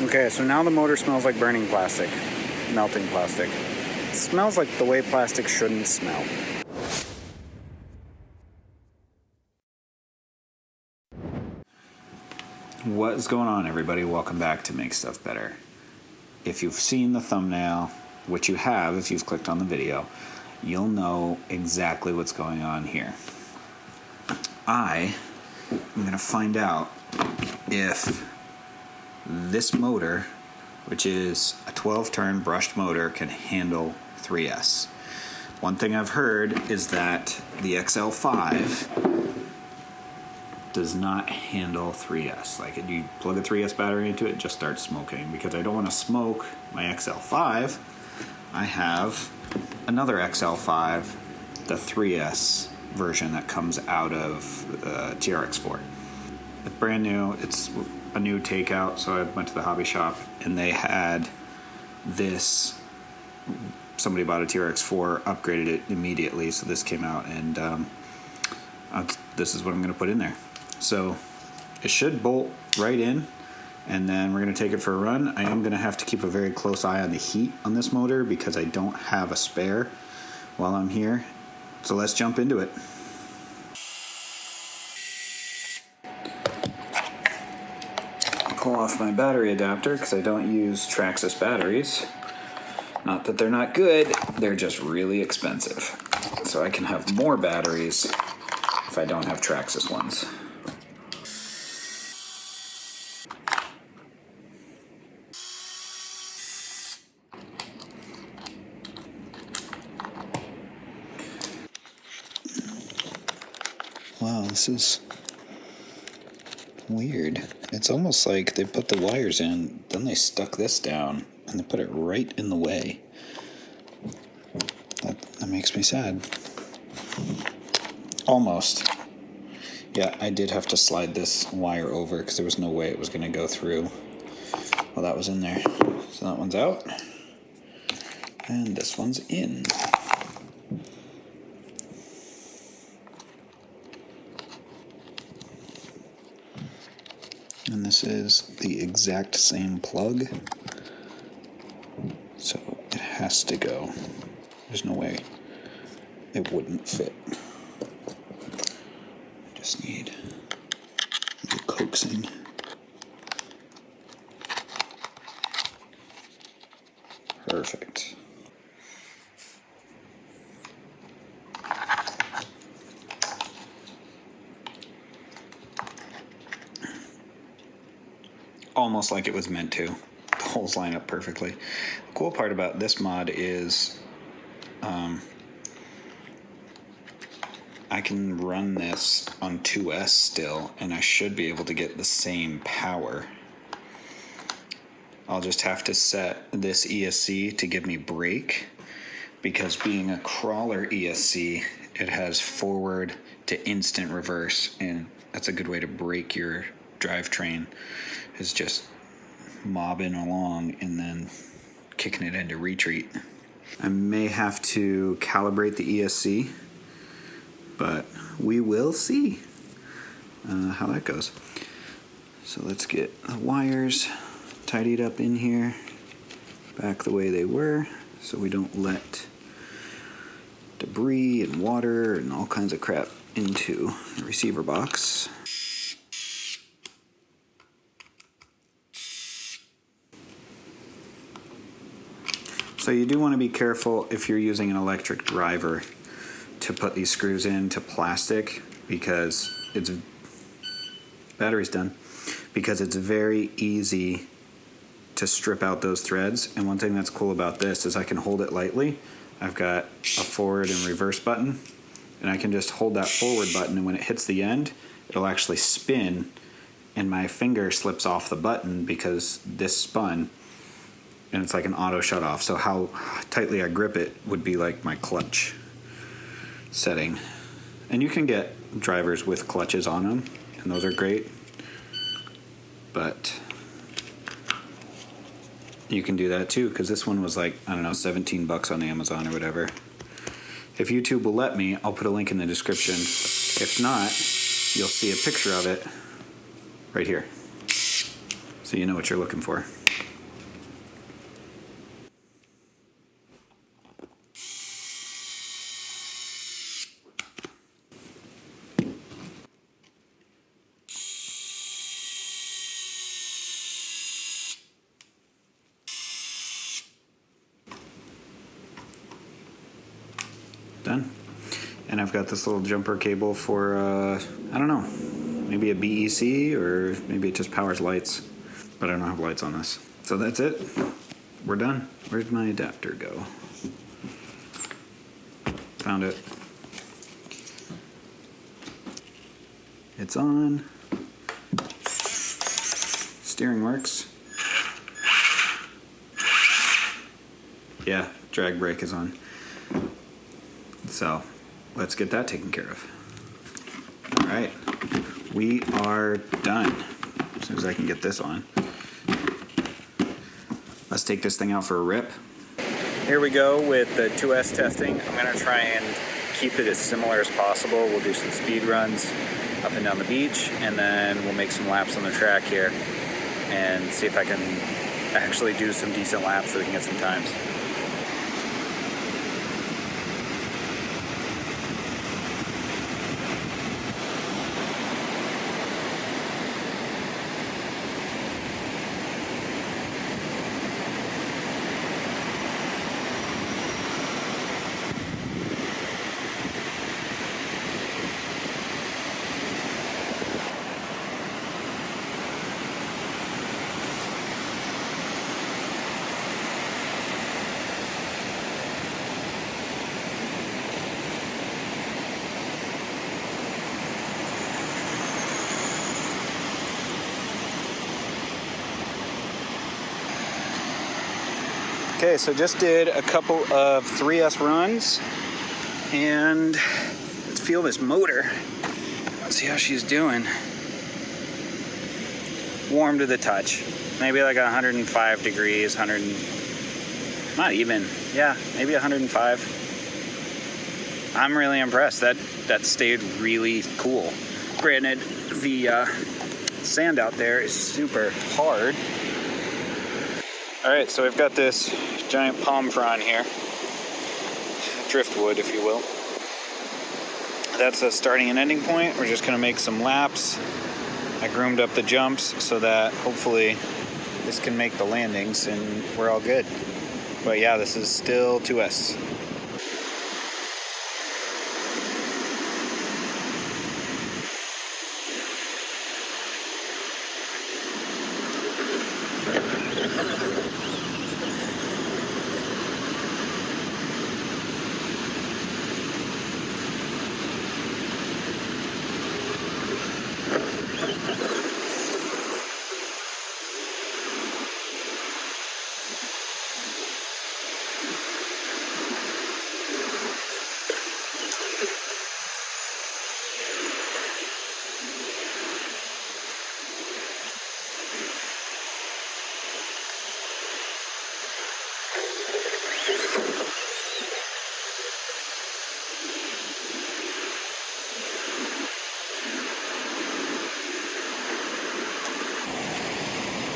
Okay, so now the motor smells like burning plastic, melting plastic. It smells like the way plastic shouldn't smell. What is going on, everybody? Welcome back to Make Stuff Better. If you've seen the thumbnail, which you have if you've clicked on the video, you'll know exactly what's going on here. I am going to find out if this motor, which is a 12-turn brushed motor, can handle 3S. One thing I've heard is that the XL5 does not handle 3S. Like, you plug a 3S battery into it, it just starts smoking. Because I don't want to smoke my XL5, I have another XL5, the 3S version that comes out of TRX4. It's brand new. It's a new takeout, so I went to the hobby shop and they had this. Somebody bought a TRX4, upgraded it immediately, so this came out, and this is what I'm going to put in there. So it should bolt right in, and then we're going to take it for a run. I am going to have to keep a very close eye on the heat on this motor because I don't have a spare while I'm here. So let's jump into it. Pull off my battery adapter because I don't use Traxxas batteries. Not that they're not good, they're just really expensive. So I can have more batteries if I don't have Traxxas ones. Wow, this is weird. It's almost like they put the wires in, then they stuck this down, and they put it right in the way. That makes me sad. Almost. Yeah, I did have to slide this wire over because there was no way it was going to go through while that was in there. So that one's out. And this one's in. And this is the exact same plug. So it has to go. There's no way it wouldn't fit. Just need the coaxing. Perfect. Almost like it was meant to. The holes line up perfectly. The cool part about this mod is I can run this on 2S still, and I should be able to get the same power. I'll just have to set this ESC to give me brake, because being a crawler ESC, it has forward to instant reverse, and that's a good way to brake your drivetrain, is just mobbing along and then kicking it into retreat. I may have to calibrate the ESC, but we will see how that goes. So let's get the wires tidied up in here, back the way they were, so we don't let debris and water and all kinds of crap into the receiver box. So you do want to be careful if you're using an electric driver to put these screws into plastic, because it's battery's done, because it's very easy to strip out those threads. And one thing that's cool about this is I can hold it lightly. I've got a forward and reverse button, and I can just hold that forward button, and when it hits the end, it'll actually spin, and my finger slips off the button because this spun, and it's like an auto shut off. So how tightly I grip it would be like my clutch setting. And you can get drivers with clutches on them, and those are great, but you can do that too, because this one was like, I don't know, $17 on Amazon or whatever. If YouTube will let me, I'll put a link in the description. If not, you'll see a picture of it right here. so you know what you're looking for. Done. And I've got this little jumper cable for, I don't know, maybe a BEC, or maybe it just powers lights, but I don't have lights on this. So that's it. We're done. Where'd my adapter go? Found it. It's on. Steering works. Yeah, drag brake is on. So let's get that taken care of. All right, we are done. As soon as I can get this on. Let's take this thing out for a rip. Here we go with the 2S testing. I'm gonna try and keep it as similar as possible. We'll do some speed runs up and down the beach, and then we'll make some laps on the track here and see if I can actually do some decent laps so we can get some times. Okay, so just did a couple of 3S runs, and let's feel this motor. Let's see how she's doing. Warm to the touch. Maybe like 105 degrees, not even. Yeah, maybe 105. I'm really impressed. That stayed really cool. Granted, the sand out there is super hard. All right, so we've got this giant palm frond here, driftwood, if you will. That's a starting and ending point. We're just gonna make some laps. I groomed up the jumps so that hopefully this can make the landings and we're all good. But yeah, this is still 2S.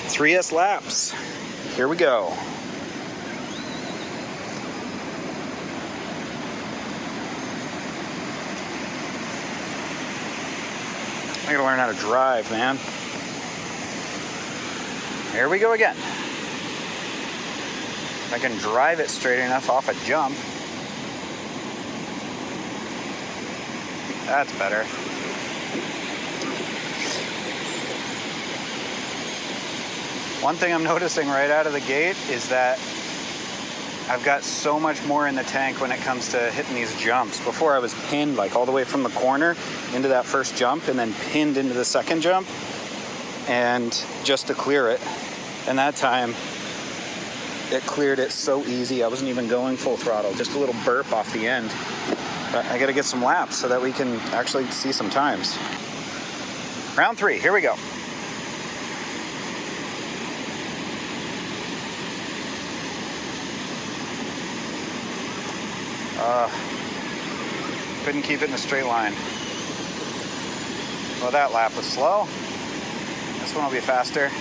Three S laps. Here we go. I gotta learn how to drive, man. Here we go again. If I can drive it straight enough off a jump. That's better. One thing I'm noticing right out of the gate is that I've got so much more in the tank when it comes to hitting these jumps. Before I was pinned like all the way from the corner into that first jump and then pinned into the second jump, and just to clear it. And that time it cleared it so easy. I wasn't even going full throttle, just a little burp off the end. But I gotta get some laps so that we can actually see some times. Round 3, here we go. Couldn't keep it in a straight line. Well, that lap was slow. This one will be faster.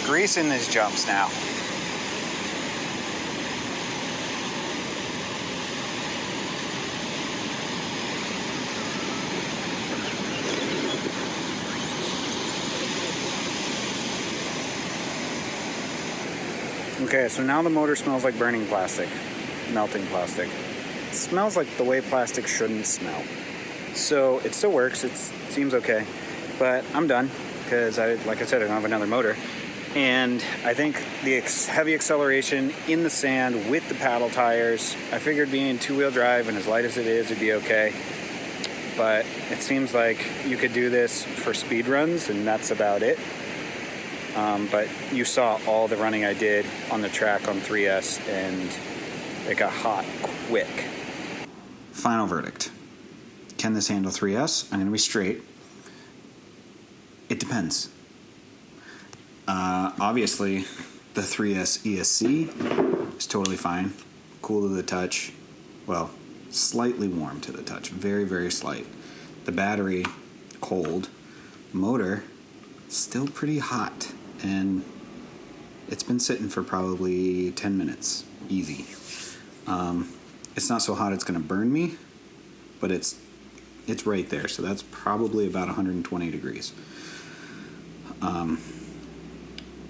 greasing these jumps now. Okay, so now the motor smells like burning plastic, melting plastic. It smells like the way plastic shouldn't smell. So it still works, it seems okay, but I'm done because like I said, I don't have another motor. And I think the heavy acceleration in the sand with the paddle tires, I figured being two-wheel drive and as light as it is, it'd be okay. But it seems like you could do this for speed runs and that's about it. But you saw all the running I did on the track on 3S and it got hot quick. Final verdict. Can this handle 3S? I'm going to be straight. It depends. Obviously, the 3S ESC is totally fine. Cool to the touch. Well, slightly warm to the touch. Very, very slight. The battery, cold. Motor, still pretty hot. And it's been sitting for probably 10 minutes. Easy. It's not so hot it's going to burn me, but it's right there. So that's probably about 120 degrees.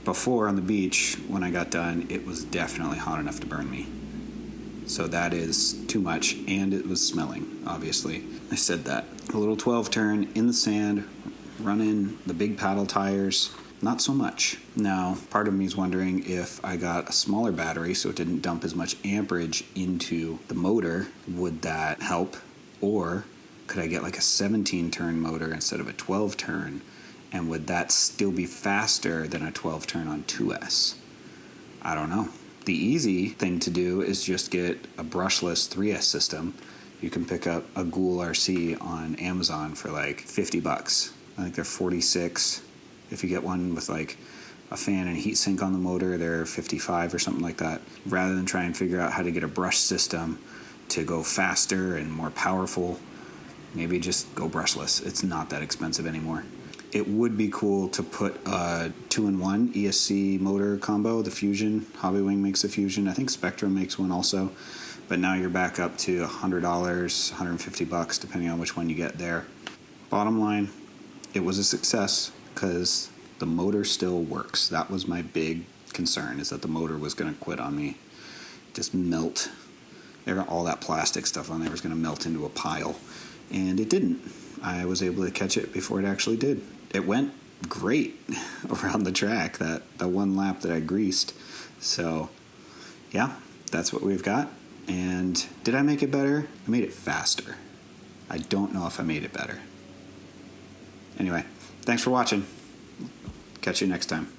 Before on the beach, when I got done, it was definitely hot enough to burn me. So that is too much, and it was smelling, obviously. I said that. A little 12 turn in the sand, running the big paddle tires, not so much. Now, part of me is wondering if I got a smaller battery so it didn't dump as much amperage into the motor, would that help? Or could I get like a 17 turn motor instead of a 12 turn? And would that still be faster than a 12 turn on 2S? I don't know. The easy thing to do is just get a brushless 3S system. You can pick up a Ghoul RC on Amazon for like $50. I think they're 46. If you get one with like a fan and heat sink on the motor, they're 55 or something like that. Rather than try and figure out how to get a brush system to go faster and more powerful, maybe just go brushless. It's not that expensive anymore. It would be cool to put a 2-in-1 ESC motor combo. The Fusion, Hobbywing makes a Fusion. I think Spectrum makes one also. But now you're back up to $100, $150, depending on which one you get there. Bottom line, it was a success because the motor still works. That was my big concern, is that the motor was going to quit on me. Just melt. All that plastic stuff on there was going to melt into a pile. And it didn't. I was able to catch it before it actually did. It went great around the track, the one lap that I greased. So, yeah, that's what we've got. And did I make it better? I made it faster. I don't know if I made it better. Anyway, thanks for watching. Catch you next time.